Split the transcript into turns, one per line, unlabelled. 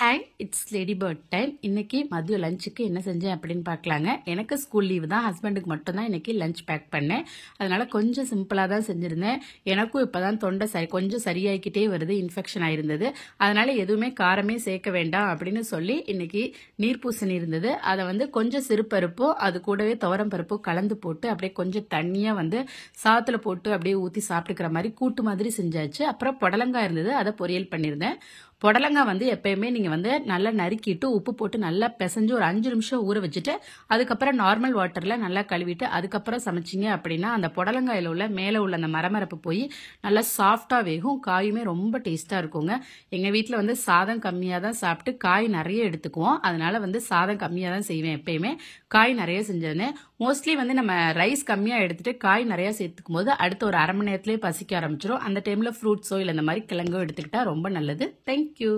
Hi, it's lady bird time. இன்னைக்கு மதியம் லஞ்சுக்கு என்ன செஞ்சேன் அப்படின்னு பார்க்கலாங்க. எனக்கு ஸ்கூல் லீவு தான், ஹஸ்பண்டுக்கு மட்டும்தான் இன்னைக்கு லஞ்ச் பேக் பண்ணேன். அதனால கொஞ்சம் சிம்பிளாக தான் செஞ்சுருந்தேன். எனக்கும் இப்போ தான் தொண்டை கொஞ்சம் சரியாகிக்கிட்டே வருது, இன்ஃபெக்ஷன் ஆயிருந்தது. அதனால எதுவுமே காரமே சேர்க்க வேண்டாம் அப்படின்னு சொல்லி இன்னைக்கு நீர்ப்பூசணி இருந்தது. அதை கொஞ்சம் சிறுபருப்போ அது கூடவே துவரம் பருப்போ கலந்து போட்டு அப்படியே கொஞ்சம் தண்ணியாக சாத்தில் போட்டு அப்படியே ஊற்றி சாப்பிட்டுக்கிற மாதிரி கூட்டு மாதிரி செஞ்சாச்சு. அப்புறம் புடலங்காய் இருந்தது, அதை பொரியல் பண்ணியிருந்தேன். புடலங்காய் எப்பயுமே நீங்கள் நல்லா நறுக்கிட்டு உப்பு போட்டு நல்லா பிசைஞ்சு ஒரு 5 நிமிஷம் ஊற வச்சுட்டு அதுக்கப்புறம் நார்மல் வாட்டரில் நல்லா கழுவிட்டு அதுக்கப்புறம் சமைச்சிங்க அப்படின்னா அந்த புடலங்காயில் உள்ள மேலே உள்ள அந்த மரமரப்பு போய் நல்லா சாஃப்டாக வேகும். காயுமே ரொம்ப டேஸ்ட்டாக இருக்குங்க. எங்கள் வீட்டில் சாதம் கம்மியாக தான் சாப்பிட்டு காய் நிறைய எடுத்துக்குவோம். அதனால சாதம் கம்மியாக தான் செய்வேன். எப்பயுமே காய் நிறைய செஞ்சிருந்தேன். மோஸ்ட்லி நம்ம ரைஸ் கம்மியாக எடுத்துட்டு காய் நிறைய சேர்த்துக்கும் போது அடுத்த ஒரு அரை மணி நேரத்திலே பசிக்க ஆரம்பிச்சிடும். அந்த டைமில் ஃப்ரூட்ஸோ இல்லை இந்த மாதிரி கிழங்கோ எடுத்துக்கிட்டா ரொம்ப நல்லது. தேங்க்யூ.